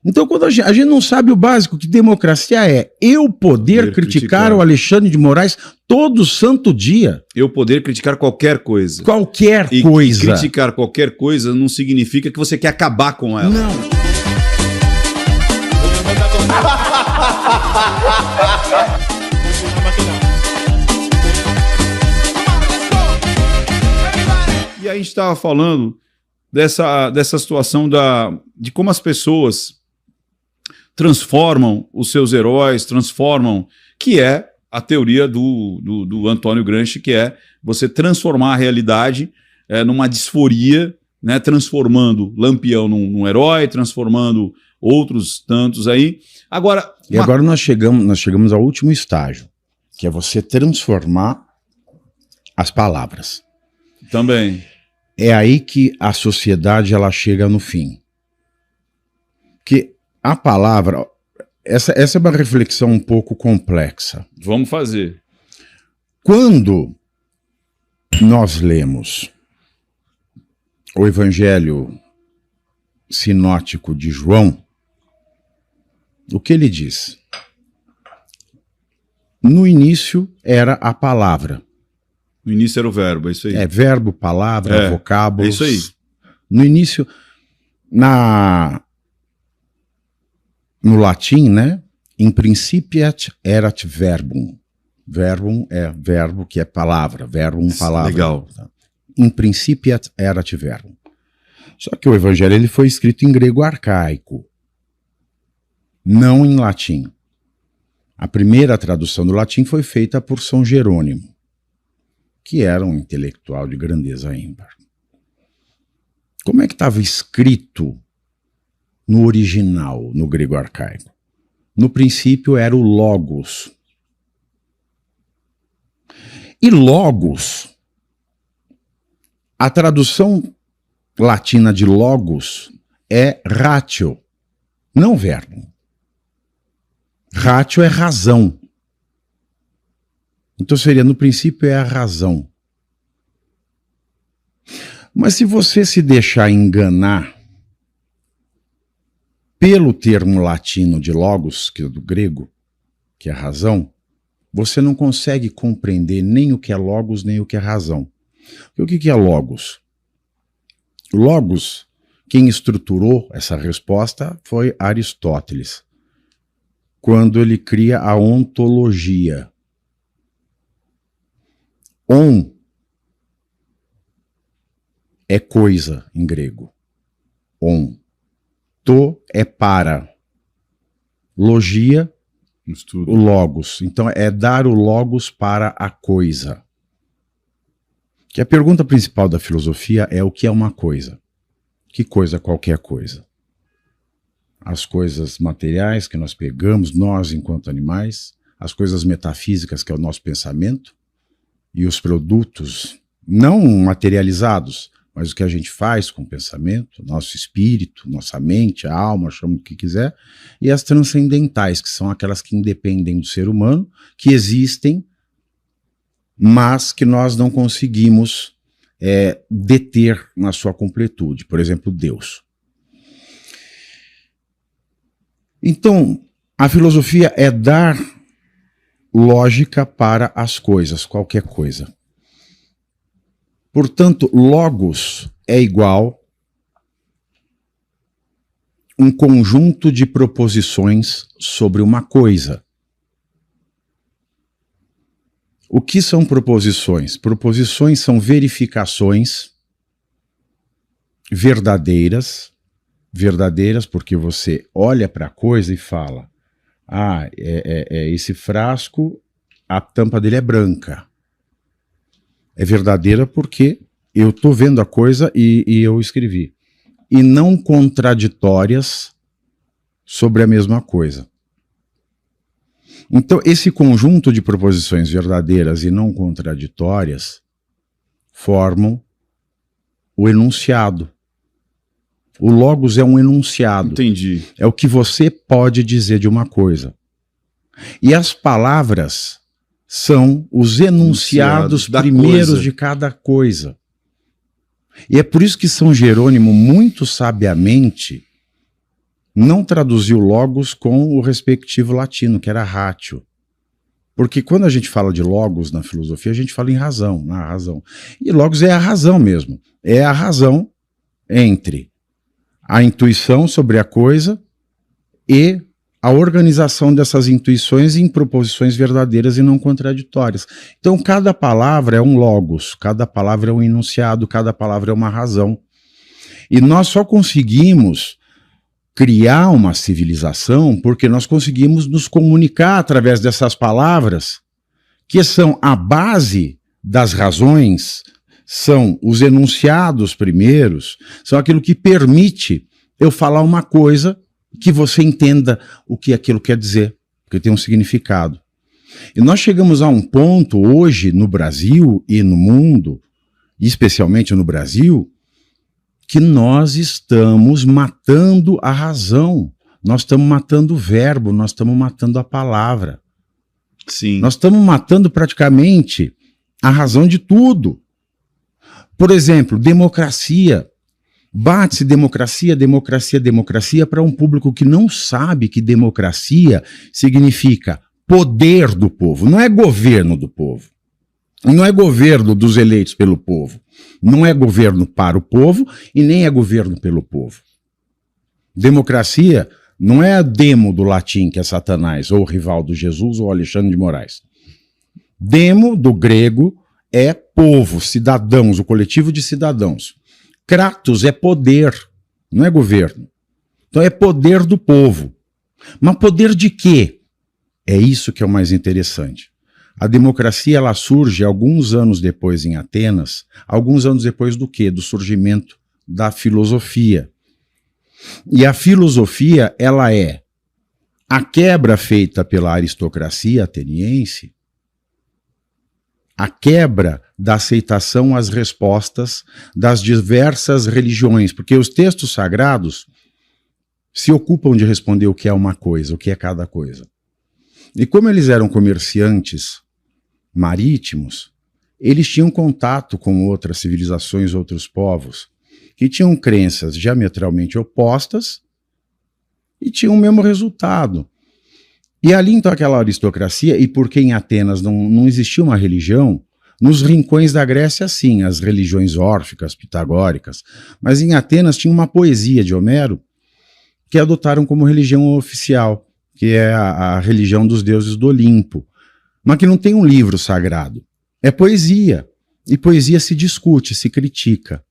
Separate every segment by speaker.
Speaker 1: Então, quando a gente não sabe o básico, que democracia é eu poder criticar o Alexandre de Moraes todo santo dia.
Speaker 2: Eu poder criticar qualquer coisa.
Speaker 1: Qualquer coisa.
Speaker 2: E criticar qualquer coisa não significa que você quer acabar com ela.
Speaker 1: Não.
Speaker 2: E aí a gente estava falando dessa situação de como as pessoas transformam os seus heróis, que é a teoria do Antônio Gramsci, que é você transformar a realidade numa disforia, né, transformando Lampião num herói, transformando outros tantos aí. Agora,
Speaker 1: agora nós chegamos ao último estágio, que é você transformar as palavras.
Speaker 2: Também.
Speaker 1: É aí que a sociedade ela chega no fim. Que a palavra, essa é uma reflexão um pouco complexa.
Speaker 2: Vamos fazer.
Speaker 1: Quando nós lemos o Evangelho sinótico de João, o que ele diz? No início era a palavra.
Speaker 2: No início era o verbo, é isso aí.
Speaker 1: É verbo, palavra, vocábulos.
Speaker 2: É isso aí.
Speaker 1: No início, no latim, né? In principiat erat verbum. Verbum é verbo que é palavra. Verbum, palavra.
Speaker 2: Legal.
Speaker 1: In principiat erat verbum. Só que o Evangelho ele foi escrito em grego arcaico, não em latim. A primeira tradução do latim foi feita por São Jerônimo, que era um intelectual de grandeza ímpar. Como é que estava escrito no original, no grego arcaico? No princípio era o logos. E logos, a tradução latina de logos é ratio, não verbo. Ratio é razão. Então seria, no princípio, é a razão. Mas se você se deixar enganar pelo termo latino de logos, que é do grego, que é razão, você não consegue compreender nem o que é logos, nem o que é razão. E o que é logos? Logos, quem estruturou essa resposta foi Aristóteles, quando ele cria a ontologia. On é coisa em grego. On. To é para. Logia,
Speaker 2: Estudo.
Speaker 1: o logos. Então é dar o logos para a coisa. Que a pergunta principal da filosofia é o que é uma coisa. Que coisa? Qualquer coisa. As coisas materiais que nós pegamos, nós enquanto animais, as coisas metafísicas que é o nosso pensamento, e os produtos não materializados, mas o que a gente faz com o pensamento, nosso espírito, nossa mente, a alma, chama o que quiser, e as transcendentais, que são aquelas que independem do ser humano, que existem, mas que nós não conseguimos deter na sua completude. Por exemplo, Deus. Então, a filosofia é dar lógica para as coisas, qualquer coisa. Portanto, logos é igual um conjunto de proposições sobre uma coisa. O que são proposições? Proposições são verificações verdadeiras porque você olha para a coisa e fala: esse frasco, a tampa dele é branca. É verdadeira porque eu estou vendo a coisa e eu escrevi. E não contraditórias sobre a mesma coisa. Então, esse conjunto de proposições verdadeiras e não contraditórias formam o enunciado. O logos é um enunciado.
Speaker 2: Entendi.
Speaker 1: É o que você pode dizer de uma coisa. E as palavras são os enunciados primeiros de cada coisa. E é por isso que São Jerônimo, muito sabiamente, não traduziu logos com o respectivo latino, que era ratio. Porque quando a gente fala de logos na filosofia, a gente fala em razão, na razão. E logos é a razão mesmo. É a razão entre a intuição sobre a coisa e a organização dessas intuições em proposições verdadeiras e não contraditórias. Então, cada palavra é um logos, cada palavra é um enunciado, cada palavra é uma razão. E nós só conseguimos criar uma civilização porque nós conseguimos nos comunicar através dessas palavras, que são a base das razões, são os enunciados primeiros, são aquilo que permite eu falar uma coisa que você entenda o que aquilo quer dizer, porque tem um significado. E nós chegamos a um ponto hoje no Brasil e no mundo, especialmente no Brasil, que nós estamos matando a razão, nós estamos matando o verbo, nós estamos matando a palavra.
Speaker 2: Sim.
Speaker 1: Nós estamos matando praticamente a razão de tudo. Por exemplo, democracia. Bate-se democracia, democracia, democracia para um público que não sabe que democracia significa poder do povo, não é governo do povo. Não é governo dos eleitos pelo povo. Não é governo para o povo e nem é governo pelo povo. Democracia não é a demo do latim, que é Satanás, ou o rival do Jesus, ou Alexandre de Moraes. Demo, do grego, é povo, cidadãos, o coletivo de cidadãos. Kratos é poder, não é governo. Então é poder do povo. Mas poder de quê? É isso que é o mais interessante. A democracia ela surge alguns anos depois em Atenas. Alguns anos depois do quê? Do surgimento da filosofia. E a filosofia ela é a quebra feita pela aristocracia ateniense, a quebra da aceitação às respostas das diversas religiões, porque os textos sagrados se ocupam de responder o que é uma coisa, o que é cada coisa. E como eles eram comerciantes marítimos, eles tinham contato com outras civilizações, outros povos, que tinham crenças diametralmente opostas e tinham o mesmo resultado. E ali, então, aquela aristocracia, e porque em Atenas não existia uma religião, nos rincões da Grécia, sim, as religiões órficas, pitagóricas, mas em Atenas tinha uma poesia de Homero que adotaram como religião oficial, que é a religião dos deuses do Olimpo, mas que não tem um livro sagrado. É poesia, e poesia se discute, se critica.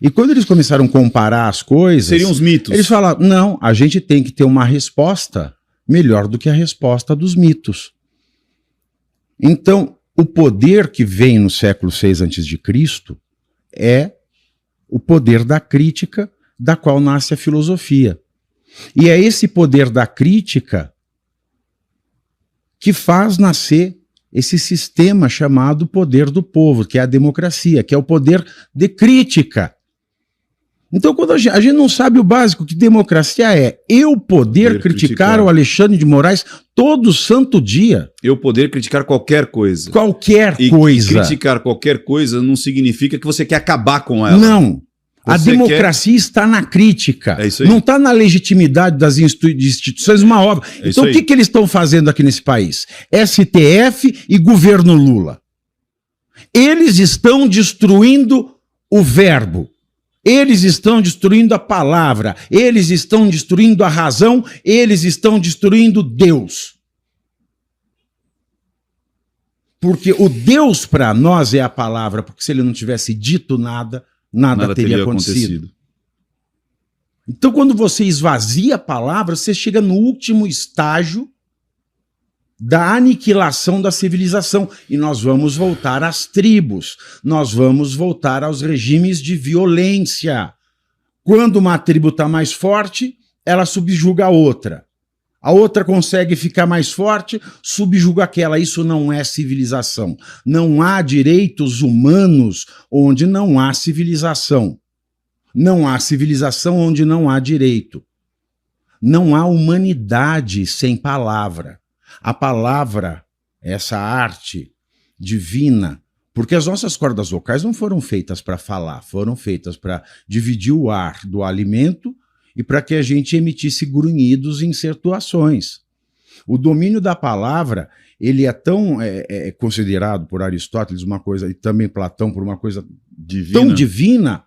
Speaker 1: E quando eles começaram a comparar as coisas...
Speaker 2: Seriam os mitos.
Speaker 1: Eles falaram, não, a gente tem que ter uma resposta melhor do que a resposta dos mitos. Então, o poder que vem no século VI a.C. é o poder da crítica, da qual nasce a filosofia. E é esse poder da crítica que faz nascer esse sistema chamado poder do povo, que é a democracia, que é o poder de crítica. Então, quando a gente não sabe o básico que democracia é, eu poder criticar o Alexandre de Moraes todo santo dia.
Speaker 2: Eu poder criticar qualquer coisa.
Speaker 1: Qualquer coisa.
Speaker 2: Criticar qualquer coisa não significa que você quer acabar com ela.
Speaker 1: Não. A democracia está na crítica, não está na legitimidade das instituições, uma obra. Então o que eles estão fazendo aqui nesse país? STF e governo Lula. Eles estão destruindo o verbo, eles estão destruindo a palavra, eles estão destruindo a razão, eles estão destruindo Deus. Porque o Deus para nós é a palavra, porque se ele não tivesse dito nada teria acontecido. Então, quando você esvazia a palavra, você chega no último estágio da aniquilação da civilização. E nós vamos voltar às tribos, nós vamos voltar aos regimes de violência. Quando uma tribo está mais forte, ela subjuga a outra. A outra consegue ficar mais forte, subjuga aquela. Isso não é civilização. Não há direitos humanos onde não há civilização. Não há civilização onde não há direito. Não há humanidade sem palavra. A palavra, essa arte divina, porque as nossas cordas vocais não foram feitas para falar, foram feitas para dividir o ar do alimento e para que a gente emitisse grunhidos em situações. O domínio da palavra, ele é tão considerado por Aristóteles uma coisa, e também Platão por uma coisa tão divina,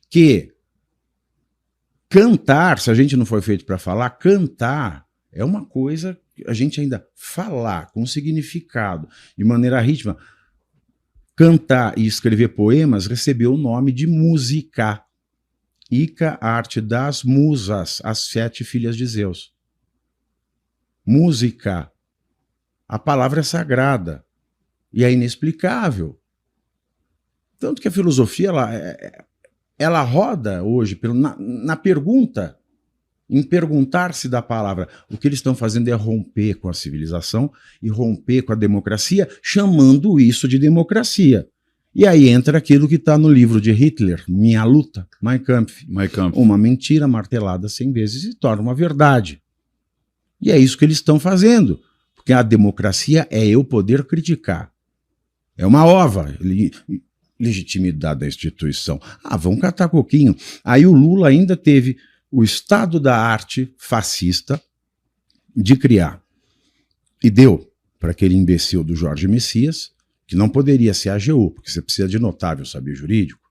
Speaker 1: que cantar, se a gente não foi feito para falar, cantar é uma coisa que a gente ainda falar com significado, de maneira rítmica. Cantar e escrever poemas recebeu o nome de música. Ica, a arte das musas, as 7 filhas de Zeus. Música. A palavra é sagrada e é inexplicável. Tanto que a filosofia ela roda hoje na pergunta, em perguntar-se da palavra. O que eles estão fazendo é romper com a civilização e romper com a democracia, chamando isso de democracia. E aí entra aquilo que está no livro de Hitler, Minha Luta, Mein Kampf. Uma mentira martelada 100 vezes se torna uma verdade. E é isso que eles estão fazendo. Porque a democracia é eu poder criticar. É uma ova, legitimidade da instituição. Vamos catar coquinho. Aí o Lula ainda teve o estado da arte fascista de criar. E deu para aquele imbecil do Jorge Messias, que não poderia ser AGU, porque você precisa de notável saber jurídico.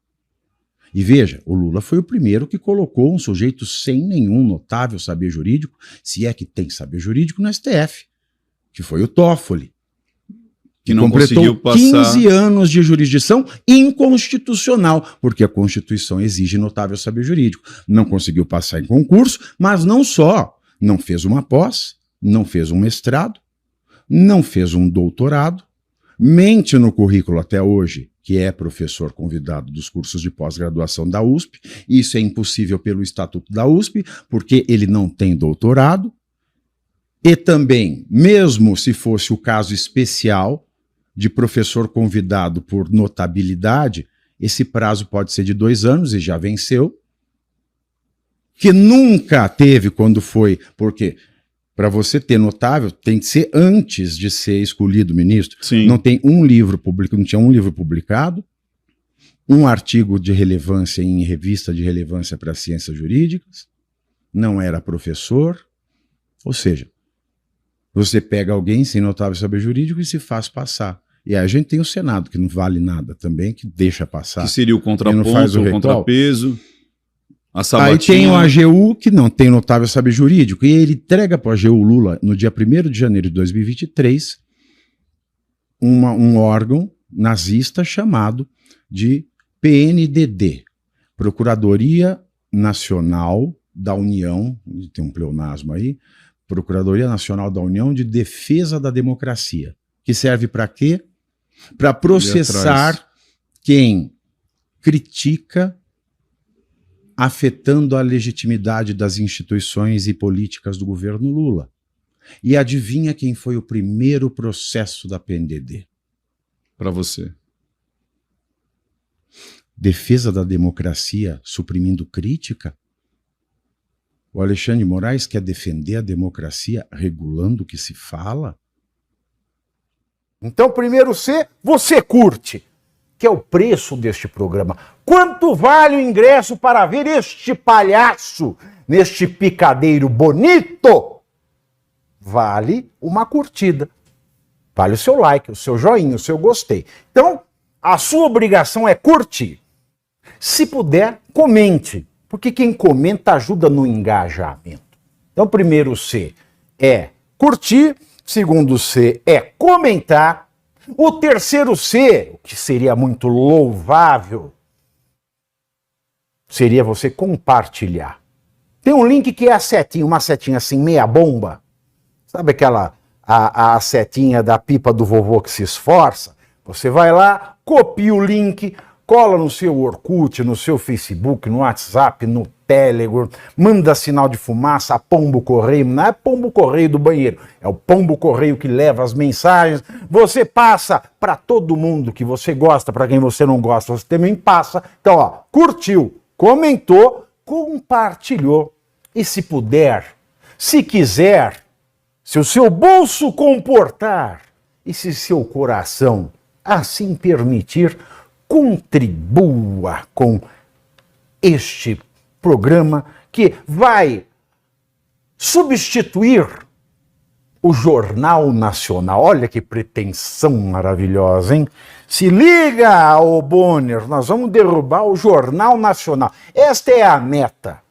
Speaker 1: E veja, o Lula foi o primeiro que colocou um sujeito sem nenhum notável saber jurídico, se é que tem saber jurídico, no STF, que foi o Toffoli. Que não completou conseguiu passar 15 anos de jurisdição inconstitucional, porque a Constituição exige notável saber jurídico. Não conseguiu passar em concurso, mas não só. Não fez uma pós, não fez um mestrado, não fez um doutorado, mente no currículo até hoje, que é professor convidado dos cursos de pós-graduação da USP. Isso é impossível pelo Estatuto da USP, porque ele não tem doutorado. E também, mesmo se fosse o caso especial de professor convidado por notabilidade, esse prazo pode ser de 2 anos e já venceu, que nunca teve quando foi, porque para você ter notável tem que ser antes de ser escolhido ministro.
Speaker 2: Sim.
Speaker 1: Não tem um livro publicado, não tinha um livro publicado, um artigo de relevância em revista de relevância para ciências jurídicas, não era professor, ou seja, você pega alguém sem notável saber jurídico e se faz passar. E aí a gente tem o Senado, que não vale nada também, que deixa passar.
Speaker 2: Que seria o contraponto, o contrapeso, a sabatina.
Speaker 1: Aí tem o AGU, que não tem notável saber jurídico, e ele entrega para o AGU Lula, no dia 1º de janeiro de 2023, um órgão nazista chamado de PNDD, Procuradoria Nacional da União, tem um pleonasmo aí, Procuradoria Nacional da União de Defesa da Democracia, que serve para quê? Para processar quem critica, afetando a legitimidade das instituições e políticas do governo Lula. E adivinha quem foi o primeiro processo da PNDD?
Speaker 2: Para você.
Speaker 1: Defesa da democracia suprimindo crítica? O Alexandre de Moraes quer defender a democracia regulando o que se fala?
Speaker 3: Então, primeiro C, você curte, que é o preço deste programa. Quanto vale o ingresso para ver este palhaço neste picadeiro bonito? Vale uma curtida. Vale o seu like, o seu joinha, o seu gostei. Então, a sua obrigação é curtir. Se puder, comente, porque quem comenta ajuda no engajamento. Então, primeiro C é curtir. Segundo C é comentar. O terceiro C, o que seria muito louvável, seria você compartilhar. Tem um link que é a setinha, uma setinha assim, meia bomba. Sabe aquela, a setinha da pipa do vovô que se esforça? Você vai lá, copia o link, cola no seu Orkut, no seu Facebook, no WhatsApp, no Telegram, manda sinal de fumaça, pombo correio, não é pombo correio do banheiro, é o pombo correio que leva as mensagens, você passa para todo mundo que você gosta, para quem você não gosta, você também passa. Então, ó, curtiu, comentou, compartilhou, e se puder, se quiser, se o seu bolso comportar, e se seu coração assim permitir, contribua com este programa que vai substituir o Jornal Nacional. Olha que pretensão maravilhosa, hein? Se liga, ô Bonner, nós vamos derrubar o Jornal Nacional. Esta é a meta.